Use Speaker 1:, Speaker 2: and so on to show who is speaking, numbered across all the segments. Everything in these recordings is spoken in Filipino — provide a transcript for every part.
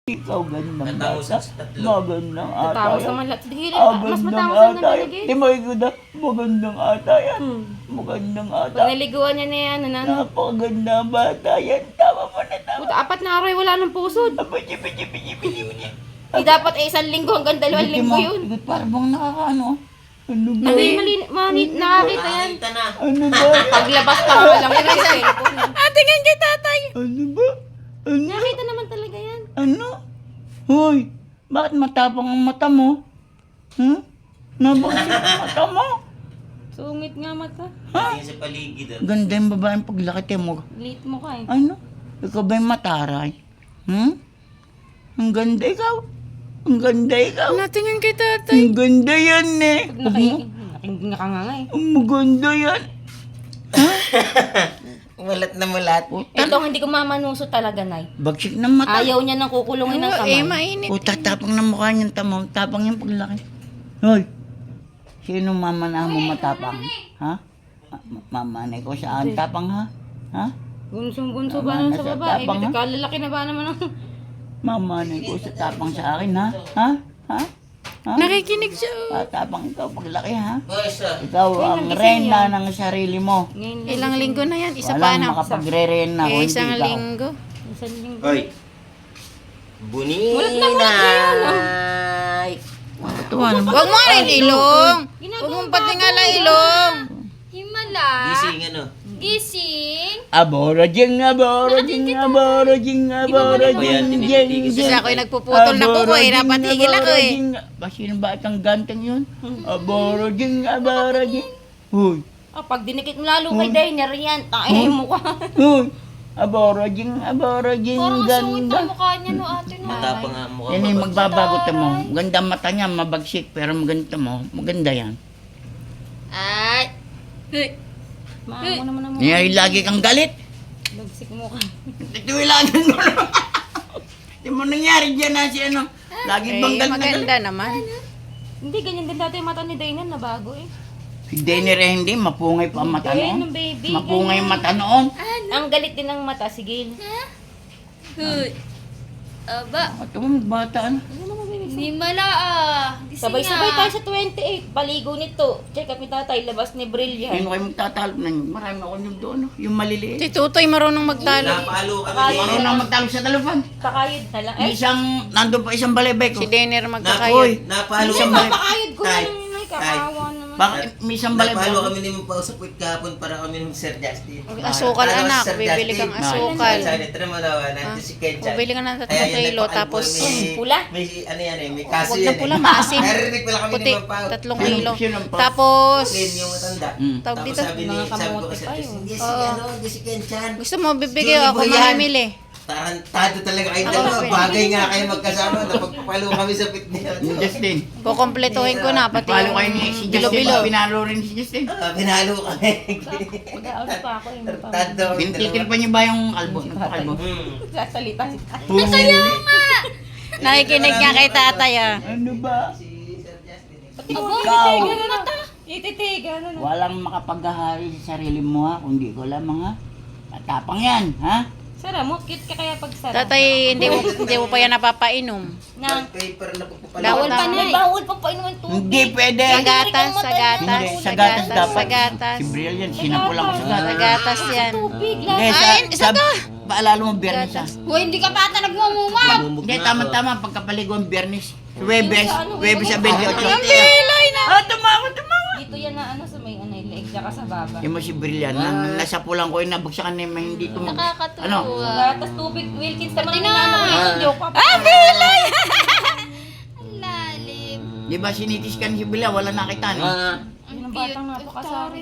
Speaker 1: Ikaw gandang
Speaker 2: Natapos
Speaker 1: bata.
Speaker 2: sa tatlo.
Speaker 1: Magandang ata
Speaker 3: Tapos
Speaker 1: yan.
Speaker 3: naman lahat. Sige, mas
Speaker 1: Magandang
Speaker 3: matapos na
Speaker 1: ata yan.
Speaker 3: naligid.
Speaker 1: Di makikita, magandang ata yan.
Speaker 3: Hmm.
Speaker 1: Magandang ata.
Speaker 3: Pag naliguan niya na yan,
Speaker 1: Napakaganda bata yan. Tama mo na tama.
Speaker 3: Puta, 4 na araw ay wala ng pusod.
Speaker 1: Abadya, badya, badya, badya, badya.
Speaker 3: Di dapat ay 1 linggo hanggang 2 linggo yun.
Speaker 1: Ikot parang bang nakakaano. Ano ba?
Speaker 3: Hindi, nakakita yan.
Speaker 2: Nakakita na.
Speaker 1: Ano ba?
Speaker 3: Paglabas pa ka lang yun yung cellphone.
Speaker 4: Tingin kay tatay.
Speaker 1: Ano ba? Ano?
Speaker 3: Nakita naman talaga yan.
Speaker 1: Ano? Hoy, bakit matapang ang mata mo? Nabagsit ang mata mo?
Speaker 3: Sungit nga mata.
Speaker 2: Tingin sa paligid.
Speaker 1: Ganda yung babaeng paglaki mo.
Speaker 3: Late mo ka eh.
Speaker 1: Ano? Ikaw ba yung mataray? Ang ganda ikaw. Ang ganda ikaw.
Speaker 4: Tingin kay tatay.
Speaker 1: Ang ganda yan eh.
Speaker 3: Pag nakanganga eh.
Speaker 1: Ang maganda yan.
Speaker 2: Mulat na mulat.
Speaker 3: Ito ang hindi ko mamanuso talaga, Nay.
Speaker 1: Bagsik ng mata.
Speaker 3: Ayaw niya nang kukulungin ng kamay.
Speaker 4: Mainit.
Speaker 1: Puta, tapang ng mukha niyang tamo. Tapang yung paglaki. Hoy, sino mamanahan mo matapang? Ha? Mamanay ko saan tapang ha? Ha?
Speaker 3: Bunsong-bunso ba
Speaker 1: Tama
Speaker 3: nun
Speaker 1: na
Speaker 3: sa
Speaker 1: sa
Speaker 3: baba?
Speaker 1: tapang,
Speaker 3: Eh,
Speaker 1: ha?
Speaker 3: kalalaki na ba naman ang...
Speaker 1: Mamanay ko sa tapang sa akin ha? Ha? Ha? Ha?
Speaker 4: Nakikinig siya.
Speaker 1: Tapang ikaw paglaki ha?
Speaker 2: Boys,
Speaker 1: Ikaw ang reyna ng sarili mo.
Speaker 3: Ngayon lang.
Speaker 4: Ilang linggo na yan. Isa pa
Speaker 1: Walang
Speaker 4: na.
Speaker 1: makapagre-reyna kung hindi
Speaker 4: Isang
Speaker 1: ikaw.
Speaker 4: linggo.
Speaker 3: Isang linggo.
Speaker 2: Hoy. Bunina.
Speaker 3: Mulat na mulat na yun,
Speaker 1: Ito ano ba?
Speaker 4: Huwag mo nga rin ilong. Huwag
Speaker 3: Ginagawa
Speaker 4: mong patingala ilong.
Speaker 5: Himala.
Speaker 2: Gising ano?
Speaker 5: Gising.
Speaker 1: Aborojing, aborojing, aborojing, aborojing, jing,
Speaker 4: Kasi
Speaker 1: jing.
Speaker 4: ako'y nagpuputol na kuko eh. Napatigil ako eh.
Speaker 1: Ba, sino ba itang ganteng yun? Aborojing, aborojing. Huy,
Speaker 3: Pag dinikit mo lalo kay Diner yan, tayo mo ka.
Speaker 1: huy. Aborojing, aborojing,
Speaker 5: Parang sungit
Speaker 1: ganda.
Speaker 5: ang mukha niya no ate no.
Speaker 2: Matapang nga mukha.
Speaker 1: Yan yung magbabago mo. Maganda ang mata niya, mabagsik. Pero maganda mo, maganda yan.
Speaker 5: Ay.
Speaker 3: Maamo naman ang
Speaker 1: Yan, lagi kang galit.
Speaker 3: bagsik mo ka.
Speaker 1: Ito yung lagi mo. Hindi mo nangyari dyan na si ano. Lagi bang galit na galit?
Speaker 4: Maganda naman.
Speaker 3: Hindi, ganyan din dati yung mata ni Diner na bago eh.
Speaker 1: Si Denner eh, hindi, mapungay pa ang mata
Speaker 3: Ganyan
Speaker 1: noon.
Speaker 3: ng baby.
Speaker 1: Mapungay yung mata noon.
Speaker 3: Ang galit din ng mata, sige.
Speaker 5: Huy. Aba.
Speaker 1: Ito mo, bata ano.
Speaker 5: Himala ah. Gising
Speaker 3: Sabay-sabay
Speaker 5: ah.
Speaker 3: tayo sa 28. Baligo nito. Check up ni tatay, labas ni
Speaker 1: Ngayon
Speaker 3: Brilliant.
Speaker 1: kayo magtatalo na yun. Marami ako yung doon, no? Yung maliliit.
Speaker 4: Si Tutoy marunong magtalo.
Speaker 2: Napalo kami.
Speaker 1: Marunong na magtalo sa talupan.
Speaker 3: Kakayod na lang.
Speaker 1: May isang, nandun pa isang balibay ko.
Speaker 4: Si Denner
Speaker 1: Uy,
Speaker 4: magkakayod.
Speaker 2: Napalo
Speaker 3: Hindi,
Speaker 2: kami.
Speaker 3: mapakayod ko na
Speaker 2: Tay,
Speaker 3: lang yun. Ay, kakawa naman.
Speaker 1: Bakit may isang balibay
Speaker 2: Napalo
Speaker 1: ko?
Speaker 2: kami ni Mong Pausapit kahapon para kami ng Sir Justin.
Speaker 4: Asukal
Speaker 2: Ano,
Speaker 4: anak.
Speaker 2: Sir
Speaker 4: Bibili
Speaker 2: Justin?
Speaker 4: kang asukal.
Speaker 2: Sabi, tara mo daw, nandiyan si Kenchan.
Speaker 4: Bibili ka ng 3
Speaker 2: Kaya yung
Speaker 4: kilo,
Speaker 2: nagpakal
Speaker 4: tapos
Speaker 2: po, may-
Speaker 3: pula.
Speaker 2: May ano yan eh, may kaso
Speaker 4: Huwag na
Speaker 2: yan
Speaker 4: pula,
Speaker 2: eh.
Speaker 4: maasim.
Speaker 2: Narinig pala kami
Speaker 4: Puti,
Speaker 2: ni Mong Pao.
Speaker 4: 3 kilo.
Speaker 1: Sino ang pa-
Speaker 4: Tapos,
Speaker 2: Clean yung matanda.
Speaker 4: tawag
Speaker 2: Tapos
Speaker 4: dito.
Speaker 2: sabi ni,
Speaker 3: Mga
Speaker 2: sabi ko
Speaker 3: kamote
Speaker 2: kasi,
Speaker 3: pa yun.
Speaker 2: hindi si
Speaker 4: Oo.
Speaker 2: ano, hindi si Kenchan.
Speaker 4: gusto mo bibigyan ako
Speaker 2: Sino ba yan?
Speaker 4: mamimili.
Speaker 2: Tarantado talaga kayo
Speaker 4: Ako,
Speaker 2: dalawa.
Speaker 4: pwede.
Speaker 2: Bagay nga kayo magkasama. Napagpapalo kami sa pit niya.
Speaker 1: Yung Justin.
Speaker 4: Kukompletuhin ko na, pati
Speaker 1: Palo
Speaker 4: yung
Speaker 1: kayo ni si Justin.
Speaker 4: bilo-bilo.
Speaker 1: Pinalo rin si Justin.
Speaker 2: Pinalo kami.
Speaker 3: Mag-aano pa ako yung
Speaker 2: Tarantado.
Speaker 1: Tinitikin pa niyo ba yung kalbo? Nagpakalbo?
Speaker 3: sasalita si tatay.
Speaker 4: Nakikinig niya kay tatay ah.
Speaker 1: Ano ba?
Speaker 2: Si Sir Justin.
Speaker 3: Pati mo,
Speaker 1: Ikaw.
Speaker 3: ititigan na na. Ititigan na na.
Speaker 1: Walang makapaghahari sa sarili mo ha, kundi ko lamang ha. Matapang yan, ha?
Speaker 3: Sara mo, cute ka kaya pag sara.
Speaker 4: Tatay, hindi mo pa yan napapainom.
Speaker 3: Nang,
Speaker 2: Paper na pagpapalo.
Speaker 4: Bawal
Speaker 3: bawal
Speaker 4: pa
Speaker 3: pa
Speaker 4: na
Speaker 3: na
Speaker 4: eh.
Speaker 3: Bawal pa painuman tubig.
Speaker 1: Hindi pwede.
Speaker 4: Sa gatas, sa gatas,
Speaker 1: Hindi, sa gatas dapat.
Speaker 4: sa gatas.
Speaker 1: Si Brilliant, sinapulang ko sa gatas.
Speaker 4: Sa gatas yan.
Speaker 3: Tubig
Speaker 1: Hindi,
Speaker 3: lang.
Speaker 4: Ay, isa to.
Speaker 1: Paalala mo, Biyernes ha.
Speaker 5: Hoy, hindi ka pa ata nagmumumab.
Speaker 1: Hindi, tama-tama, pagkapaligo ang Biyernes. Webes, Webes sa 28.
Speaker 4: Pilay na.
Speaker 1: Ah, tumawa.
Speaker 3: Dito yan na ano sa may ano, leeg tsaka sa baba.
Speaker 1: Yung mo si Brilliant, nasa pulang ko yung nabagsakan na yung hindi tumag...
Speaker 5: Nakakatuwa.
Speaker 1: Ano?
Speaker 3: Gatas tubig, Wilkins naman
Speaker 5: Pati na.
Speaker 3: inaano ko yung joke pa.
Speaker 5: Ang lalim.
Speaker 1: Di ba sinitiskan si Brilliant, wala nakita no?
Speaker 3: Yung batang napakasari.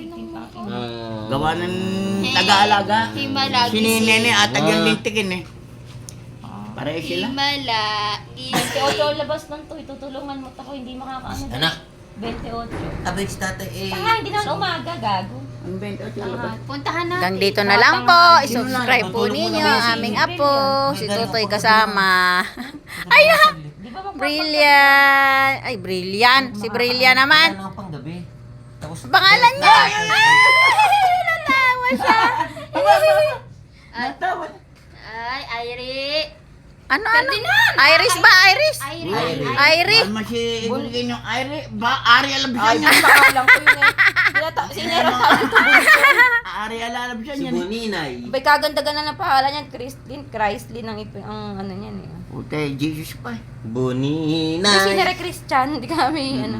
Speaker 1: Gawa ng taga-alaga.
Speaker 5: Himala.
Speaker 1: Si Nene atag yung lintikin eh. Pareho sila.
Speaker 5: Himala.
Speaker 3: 28 labas lang to, itutulungan mo ako, hindi makakaano.
Speaker 2: Anak.
Speaker 3: 28.
Speaker 2: Abay si tatay eh.
Speaker 3: Hindi na umaga, gago.
Speaker 1: Ang 28 labas.
Speaker 5: Puntahan natin.
Speaker 4: Hanggang dito na lang po. I-subscribe po ninyo ang aming apo. Si Tutoy kasama. Ayun!
Speaker 3: Di ba mag-
Speaker 4: Brilliant! Ay, Brilliant. Si Brilliant naman.
Speaker 2: Ano pang gabi? Tapos
Speaker 4: Pangalan niya! Ay! Natawa siya!
Speaker 1: Natawa.
Speaker 5: Ay, Ayri.
Speaker 4: Ano? Iris ba? Iris? Iris?
Speaker 1: Alma si Igulgin yung Ari Alabsan
Speaker 6: Ay,
Speaker 1: yan.
Speaker 6: pangalan ko yun eh. Sinera tawag ito.
Speaker 1: Ari Alabsan
Speaker 2: Si
Speaker 1: yan.
Speaker 2: Buninay.
Speaker 6: Bay, kaganda-ganda ng pangalan yan. Christlyn ang ano niyan eh.
Speaker 1: Puta, Jesus pa.
Speaker 6: Kasi
Speaker 2: Buninay.
Speaker 6: sinera Christian, hindi kami, ano.